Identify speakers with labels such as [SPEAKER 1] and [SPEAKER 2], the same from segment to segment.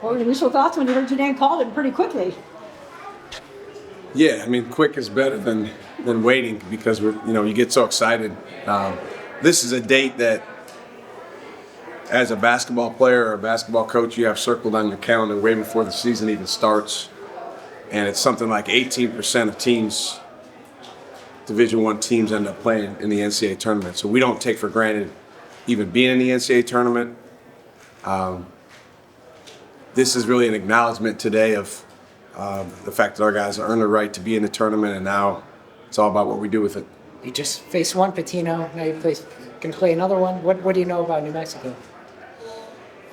[SPEAKER 1] What were your initial thoughts when you heard your name called and pretty quickly?
[SPEAKER 2] Yeah, I mean, quick is better than waiting because you get so excited. This is a date that, as a basketball player or a basketball coach, you have circled on your calendar way before the season even starts, and it's something like 18% of teams, Division I teams, end up playing in the NCAA tournament. So we don't take for granted even being in the NCAA tournament. This is really an acknowledgement today of the fact that our guys earned the right to be in the tournament, and now it's all about what we do with it.
[SPEAKER 3] You just faced one Patino, now you can play another one. What do you know about New Mexico?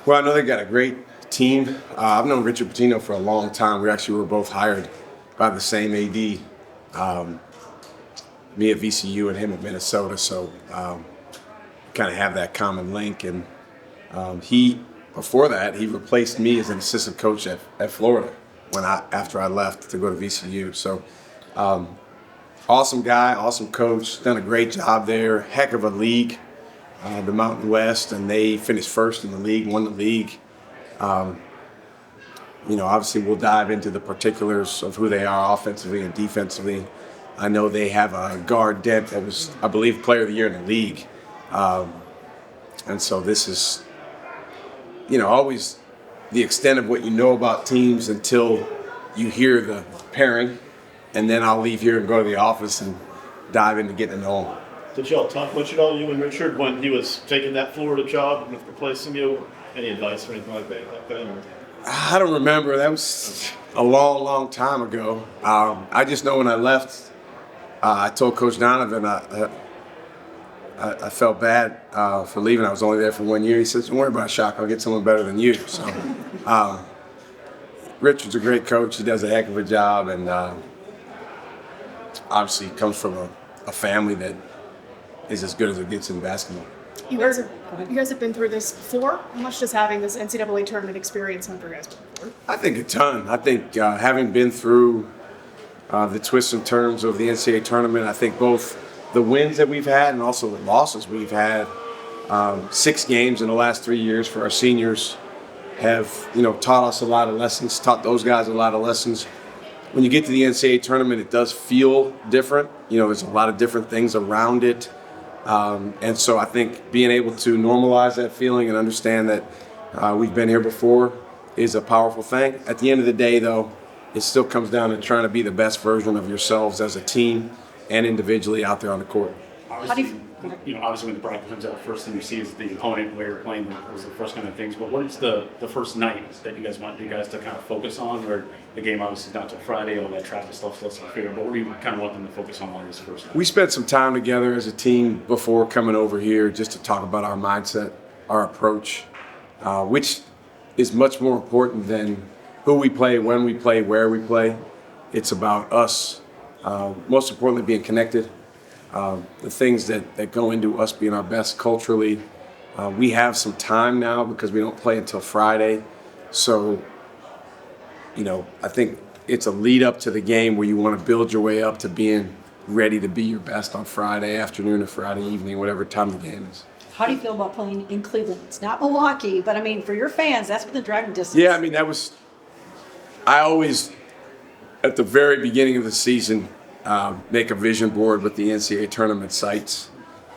[SPEAKER 2] Well, I know they got a great team. I've known Richard Pitino for a long time. We actually were both hired by the same AD, me at VCU and him at Minnesota, so kind of have that common link. And before that, he replaced me as an assistant coach at Florida after I left to go to VCU. So awesome guy, awesome coach, done a great job there. Heck of a league, the Mountain West, and they finished first in the league, won the league. Obviously we'll dive into the particulars of who they are offensively and defensively. I know they have a guard Dent that was, I believe, player of the year in the league. And so this is, always the extent of what you know about teams until you hear the pairing, and then I'll leave here and go to the office and dive into getting to know them.
[SPEAKER 4] Did y'all talk much at all, you and Richard, when he was taking that Florida job and replacing you? Any advice or anything like that Or?
[SPEAKER 2] I don't remember. That was a long, long time ago. I just know when I left, I told Coach Donovan I felt bad for leaving. I was only there for 1 year. He says, "Don't worry about it, Shaka. I'll get someone better than you." So, Richard's a great coach. He does a heck of a job, and obviously comes from a family that is as good as it gets in basketball.
[SPEAKER 5] You guys have been through this before. How much does having this NCAA tournament experience help you guys before?
[SPEAKER 2] I think a ton. I think having been through the twists and turns of the NCAA tournament, I think both the wins that we've had and also the losses we've had, 6 games in the last 3 years for our seniors have, taught us a lot of lessons, taught those guys a lot of lessons. When you get to the NCAA tournament, it does feel different. There's a lot of different things around it. And so I think being able to normalize that feeling and understand that we've been here before is a powerful thing. At the end of the day, though, it still comes down to trying to be the best version of yourselves as a team and individually out there on the court.
[SPEAKER 4] Obviously, obviously when the bracket comes out, first thing you see is the opponent, where you're playing, those are the first kind of things. But what is the first night that you guys want you guys to kind of focus on? Where the game obviously is not till Friday, all that traffic stuff, let's figure. But what do you kind of want them to focus on this first night?
[SPEAKER 2] We spent some time together as a team before coming over here just to talk about our mindset, our approach, which is much more important than who we play, when we play, where we play. It's about us, most importantly, being connected. The things that go into us being our best culturally. We have some time now because we don't play until Friday. So, I think it's a lead up to the game where you want to build your way up to being ready to be your best on Friday afternoon or Friday evening, whatever time the game is.
[SPEAKER 1] How do you feel about playing in Cleveland? It's not Milwaukee, but I mean, for your fans, that's within driving distance.
[SPEAKER 2] Yeah, I mean, I always, at the very beginning of the season, make a vision board with the NCAA tournament sites.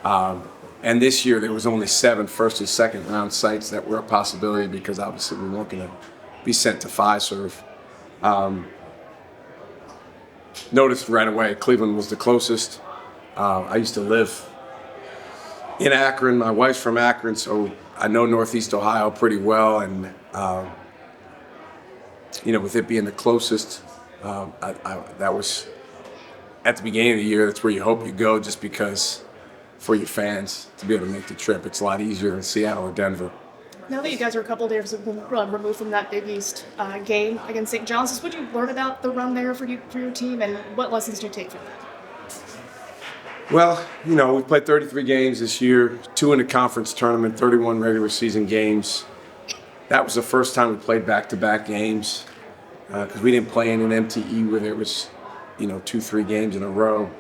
[SPEAKER 2] And this year there was only 7 first and second round sites that were a possibility because obviously we weren't going to be sent to Fiserv. Noticed right away Cleveland was the closest. I used to live in Akron. My wife's from Akron, so I know Northeast Ohio pretty well. And, with it being the closest, that was at the beginning of the year, that's where you hope you go just because for your fans to be able to make the trip. It's a lot easier than Seattle or Denver.
[SPEAKER 5] Now that you guys are a couple of days removed from that Big East game against St. John's, what did you learn about the run there for your team, and what lessons do you take from that?
[SPEAKER 2] Well, we played 33 games this year, 2 in the conference tournament, 31 regular season games. That was the first time we played back-to-back games because we didn't play in an MTE where there was 2-3 games in a row.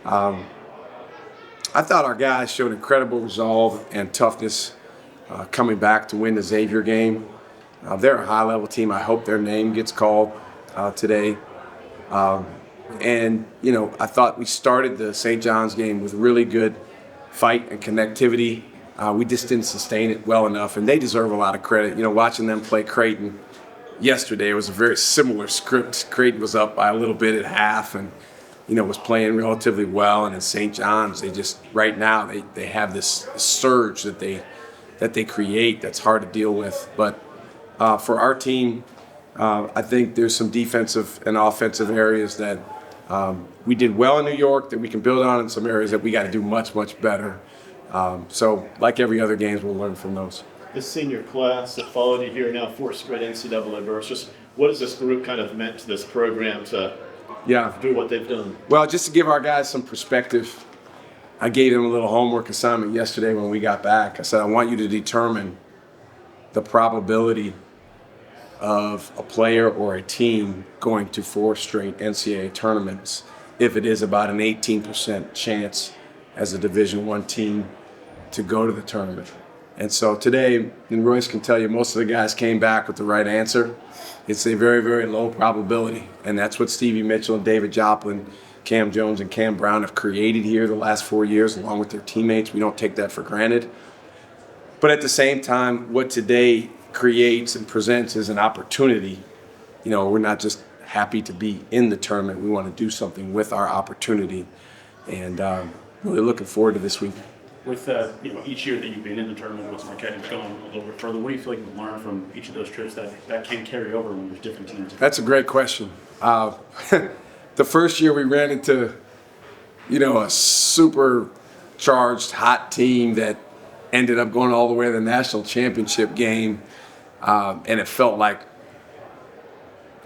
[SPEAKER 2] I thought our guys showed incredible resolve and toughness coming back to win the Xavier game. They're a high-level team. I hope their name gets called today. And, you know, I thought we started the St. John's game with really good fight and connectivity. We just didn't sustain it well enough, and they deserve a lot of credit. You know, watching them play Creighton yesterday, it was a very similar script. Creighton was up by a little bit at half and, you know, was playing relatively well. And in St. John's, they just, right now, they have this surge that they create that's hard to deal with. But for our team, I think there's some defensive and offensive areas that we did well in New York that we can build on, and some areas that we got to do much, much better. So like every other games, we'll learn from those.
[SPEAKER 6] The senior class that followed you here now, 4 straight NCAA berths. Just what has this group kind of meant to this program to do what they've done?
[SPEAKER 2] Well, just to give our guys some perspective, I gave them a little homework assignment yesterday when we got back. I said, I want you to determine the probability of a player or a team going to 4 straight NCAA tournaments if it is about an 18% chance as a Division I team to go to the tournament. And so today, and Royce can tell you, most of the guys came back with the right answer. It's a very, very low probability. And that's what Stevie Mitchell and David Joplin, Cam Jones and Cam Brown have created here the last 4 years, along with their teammates. We don't take that for granted. But at the same time, what today creates and presents is an opportunity. You know, we're not just happy to be in the tournament. We want to do something with our opportunity. And really looking forward to this week.
[SPEAKER 4] With you know, each year that you've been in the tournament with Marquette and going a little bit further, what do you feel like you've learned from each of those trips that can carry over when there's different teams?
[SPEAKER 2] That's a great question. The first year we ran into, you know, a supercharged hot team that ended up going all the way to the national championship game, and it felt like,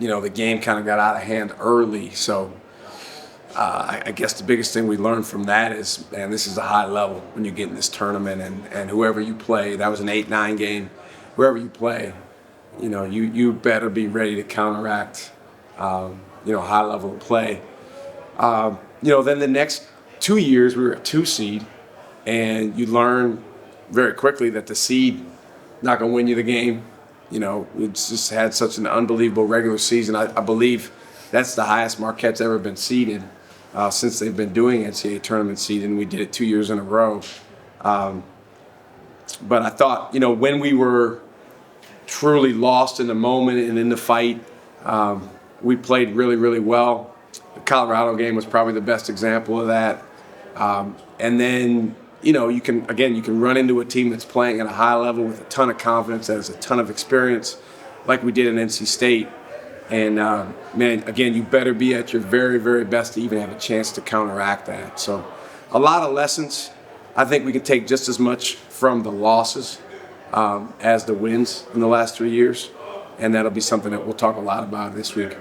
[SPEAKER 2] you know, the game kind of got out of hand early. So I guess the biggest thing we learned from that is, man, this is a high level when you get in this tournament, and whoever you play, that was an 8-9 game, whoever you play, you know, you better be ready to counteract, you know, high level of play. You know, then the next 2 years we were a 2 seed, and you learn very quickly that the seed not going to win you the game. You know, it's just had such an unbelievable regular season. I believe that's the highest Marquette's ever been seeded since they've been doing NCAA tournament seeding. We did it 2 years in a row. But I thought, you know, when we were truly lost in the moment and in the fight, we played really, really well. The Colorado game was probably the best example of that. And then, you know, you can run into a team that's playing at a high level with a ton of confidence, that has a ton of experience, like we did in NC State. And, man, again, you better be at your very, very best to even have a chance to counteract that. So a lot of lessons. I think we can take just as much from the losses as the wins in the last 3 years. And that'll be something that we'll talk a lot about this week.